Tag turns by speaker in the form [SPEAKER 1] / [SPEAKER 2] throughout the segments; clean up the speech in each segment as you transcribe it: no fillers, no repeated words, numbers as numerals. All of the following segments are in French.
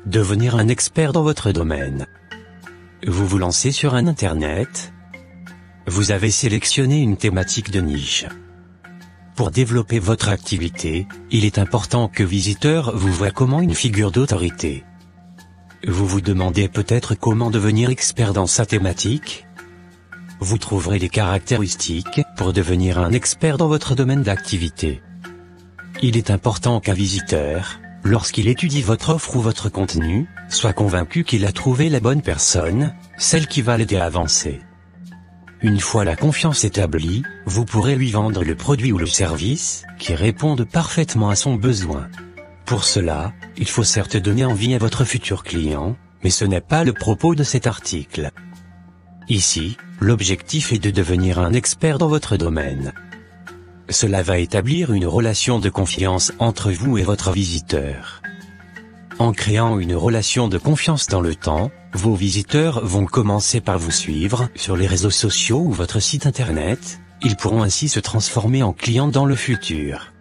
[SPEAKER 1] Devenir un expert dans votre domaine. Vous vous lancez sur un Internet. Vous avez sélectionné une thématique de niche. Pour développer votre activité, il est important que visiteurs vous voient comme une figure d'autorité. Vous vous demandez peut-être comment devenir expert dans sa thématique. Vous trouverez des caractéristiques pour devenir un expert dans votre domaine d'activité. Il est important qu'un visiteur, lorsqu'il étudie votre offre ou votre contenu, soit convaincu qu'il a trouvé la bonne personne, celle qui va l'aider à avancer. Une fois la confiance établie, vous pourrez lui vendre le produit ou le service qui répondent parfaitement à son besoin. Pour cela, il faut certes donner envie à votre futur client, mais ce n'est pas le propos de cet article. Ici, l'objectif est de devenir un expert dans votre domaine. Cela va établir une relation de confiance entre vous et votre visiteur. En créant une relation de confiance dans le temps, vos visiteurs vont commencer par vous suivre sur les réseaux sociaux ou votre site internet. Ils pourront ainsi se transformer en clients dans le futur.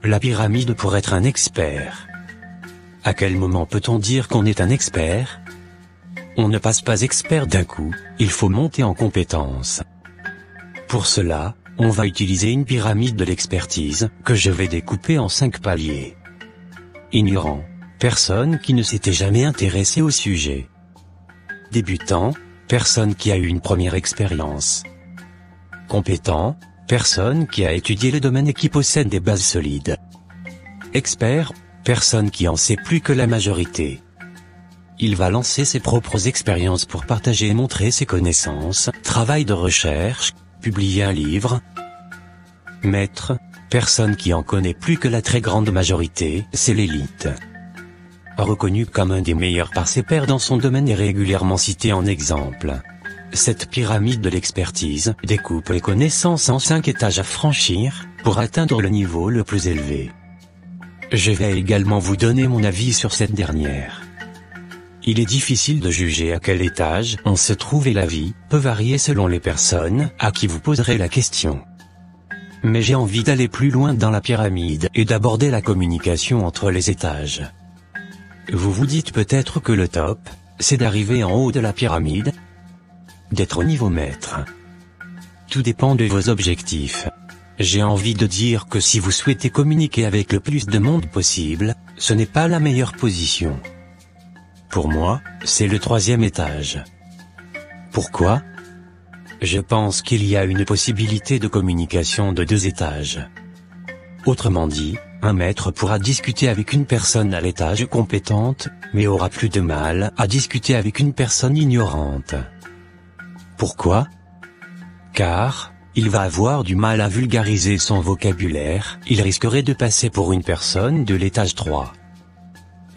[SPEAKER 1] La pyramide pour être un expert. À quel moment peut-on dire qu'on est un expert ? On ne passe pas expert d'un coup, il faut monter en compétences. Pour cela, on va utiliser une pyramide de l'expertise, que je vais découper en 5 paliers. Ignorant, personne qui ne s'était jamais intéressé au sujet. Débutant, personne qui a eu une première expérience. Compétent, personne qui a étudié le domaine et qui possède des bases solides. Expert, personne qui en sait plus que la majorité. Il va lancer ses propres expériences pour partager et montrer ses connaissances, travail de recherche, publier un livre. Maître, personne qui en connaît plus que la très grande majorité, c'est l'élite. Reconnu comme un des meilleurs par ses pairs dans son domaine et régulièrement cité en exemple. Cette pyramide de l'expertise découpe les connaissances en 5 étages à franchir, pour atteindre le niveau le plus élevé. Je vais également vous donner mon avis sur cette dernière. Il est difficile de juger à quel étage on se trouve et l'avis peut varier selon les personnes à qui vous poserez la question. Mais j'ai envie d'aller plus loin dans la pyramide et d'aborder la communication entre les étages. Vous vous dites peut-être que le top, c'est d'arriver en haut de la pyramide, d'être au niveau maître. Tout dépend de vos objectifs. J'ai envie de dire que si vous souhaitez communiquer avec le plus de monde possible, ce n'est pas la meilleure position. Pour moi, c'est le 3e étage. Pourquoi ? Je pense qu'il y a une possibilité de communication de 2 étages. Autrement dit, un maître pourra discuter avec une personne à l'étage compétente, mais aura plus de mal à discuter avec une personne ignorante. Pourquoi ? Car, il va avoir du mal à vulgariser son vocabulaire, il risquerait de passer pour une personne de l'étage 3.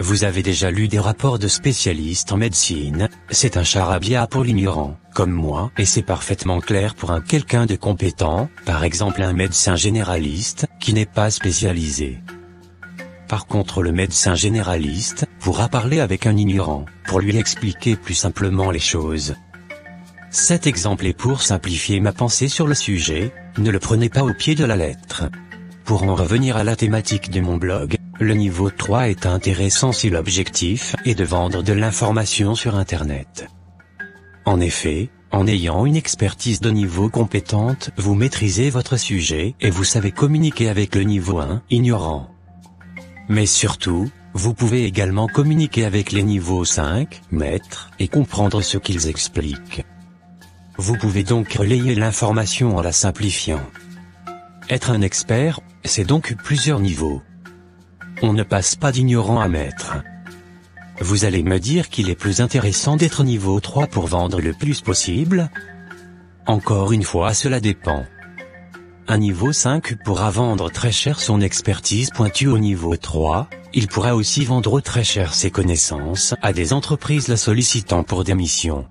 [SPEAKER 1] Vous avez déjà lu des rapports de spécialistes en médecine, c'est un charabia pour l'ignorant, comme moi, et c'est parfaitement clair pour quelqu'un de compétent, par exemple un médecin généraliste, qui n'est pas spécialisé. Par contre le médecin généraliste pourra parler avec un ignorant, pour lui expliquer plus simplement les choses. Cet exemple est pour simplifier ma pensée sur le sujet, ne le prenez pas au pied de la lettre. Pour en revenir à la thématique de mon blog, le niveau 3 est intéressant si l'objectif est de vendre de l'information sur Internet. En effet, en ayant une expertise de niveau compétente, vous maîtrisez votre sujet et vous savez communiquer avec le niveau 1, ignorant. Mais surtout, vous pouvez également communiquer avec les niveaux 5, maîtres, et comprendre ce qu'ils expliquent. Vous pouvez donc relayer l'information en la simplifiant. Être un expert, c'est donc plusieurs niveaux. On ne passe pas d'ignorant à maître. Vous allez me dire qu'il est plus intéressant d'être niveau 3 pour vendre le plus possible ? Encore une fois, cela dépend. Un niveau 5 pourra vendre très cher son expertise pointue au niveau 3, il pourra aussi vendre très cher ses connaissances à des entreprises la sollicitant pour des missions.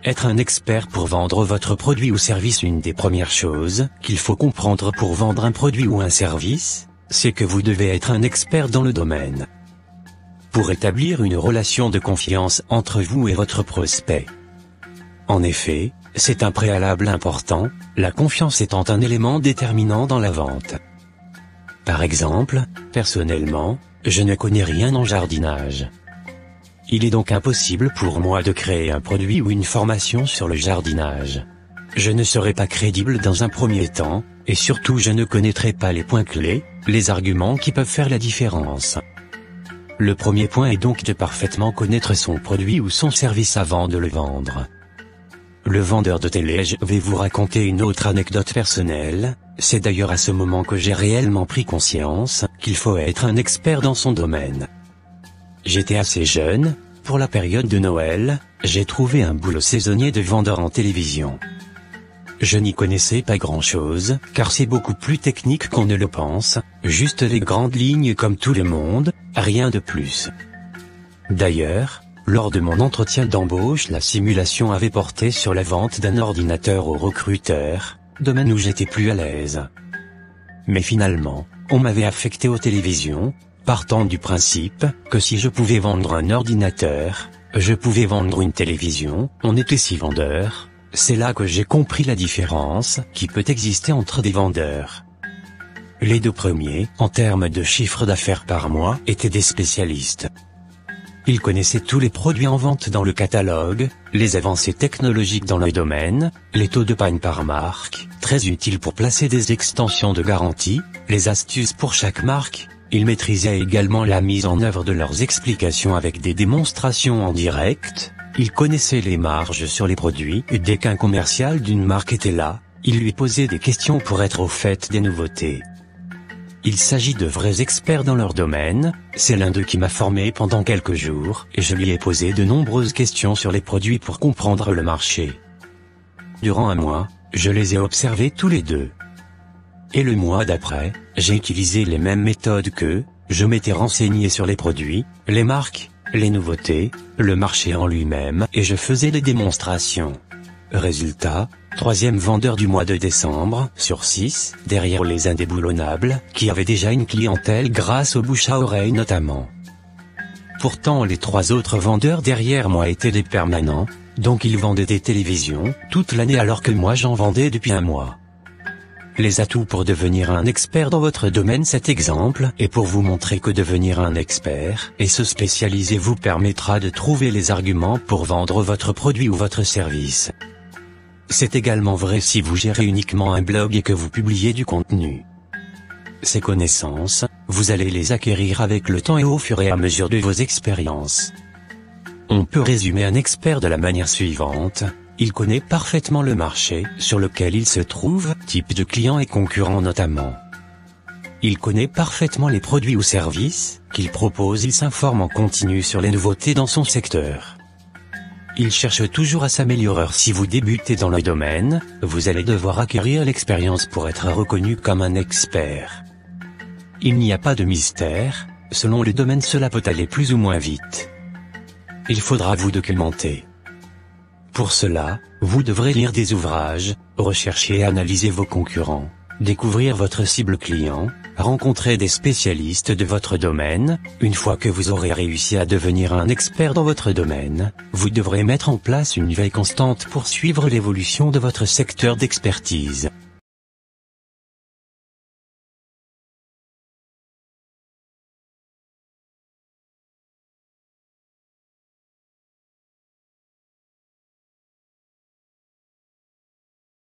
[SPEAKER 1] Être un expert pour vendre votre produit ou service, une des premières choses qu'il faut comprendre pour vendre un produit ou un service, c'est que vous devez être un expert dans le domaine. Pour établir une relation de confiance entre vous et votre prospect. En effet, c'est un préalable important, la confiance étant un élément déterminant dans la vente. Par exemple, personnellement, je ne connais rien en jardinage. Il est donc impossible pour moi de créer un produit ou une formation sur le jardinage. Je ne serai pas crédible dans un premier temps, et surtout je ne connaîtrai pas les points clés, les arguments qui peuvent faire la différence. Le premier point est donc de parfaitement connaître son produit ou son service avant de le vendre. Le vendeur de télé. Je vais vous raconter une autre anecdote personnelle, c'est d'ailleurs à ce moment que j'ai réellement pris conscience qu'il faut être un expert dans son domaine. J'étais assez jeune, pour la période de Noël, j'ai trouvé un boulot saisonnier de vendeur en télévision. Je n'y connaissais pas grand-chose, car c'est beaucoup plus technique qu'on ne le pense, juste les grandes lignes comme tout le monde, rien de plus. D'ailleurs, lors de mon entretien d'embauche, la simulation avait porté sur la vente d'un ordinateur au recruteur, domaine où j'étais plus à l'aise. Mais finalement, on m'avait affecté aux télévisions, partant du principe que si je pouvais vendre un ordinateur, je pouvais vendre une télévision, on était 6 vendeurs. C'est là que j'ai compris la différence qui peut exister entre des vendeurs. Les 2 premiers, en termes de chiffre d'affaires par mois, étaient des spécialistes. Ils connaissaient tous les produits en vente dans le catalogue, les avancées technologiques dans le domaine, les taux de panne par marque, très utiles pour placer des extensions de garantie, les astuces pour chaque marque. Ils maîtrisaient également la mise en œuvre de leurs explications avec des démonstrations en direct. Ils connaissaient les marges sur les produits et dès qu'un commercial d'une marque était là, ils lui posaient des questions pour être au fait des nouveautés. Il s'agit de vrais experts dans leur domaine, c'est l'un d'eux qui m'a formé pendant quelques jours et je lui ai posé de nombreuses questions sur les produits pour comprendre le marché. Durant un mois, je les ai observés tous les 2. Et le mois d'après, j'ai utilisé les mêmes méthodes qu'eux, je m'étais renseigné sur les produits, les marques, les nouveautés, le marché en lui-même et je faisais des démonstrations. Résultat, 3e vendeur du mois de décembre sur 6, derrière les indéboulonnables, qui avaient déjà une clientèle grâce au bouche à oreille notamment. Pourtant les 3 autres vendeurs derrière moi étaient des permanents, donc ils vendaient des télévisions toute l'année alors que moi j'en vendais depuis un mois. Les atouts pour devenir un expert dans votre domaine. Cet exemple est pour vous montrer que devenir un expert et se spécialiser vous permettra de trouver les arguments pour vendre votre produit ou votre service. C'est également vrai si vous gérez uniquement un blog et que vous publiez du contenu. Ces connaissances, vous allez les acquérir avec le temps et au fur et à mesure de vos expériences. On peut résumer un expert de la manière suivante. Il connaît parfaitement le marché sur lequel il se trouve, type de clients et concurrents notamment. Il connaît parfaitement les produits ou services qu'il propose, il s'informe en continu sur les nouveautés dans son secteur. Il cherche toujours à s'améliorer. Si vous débutez dans le domaine, vous allez devoir acquérir l'expérience pour être reconnu comme un expert. Il n'y a pas de mystère, selon le domaine cela peut aller plus ou moins vite. Il faudra vous documenter. Pour cela, vous devrez lire des ouvrages, rechercher et analyser vos concurrents, découvrir votre cible client, rencontrer des spécialistes de votre domaine. Une fois que vous aurez réussi à devenir un expert dans votre domaine, vous devrez mettre en place une veille constante pour suivre l'évolution de votre secteur d'expertise.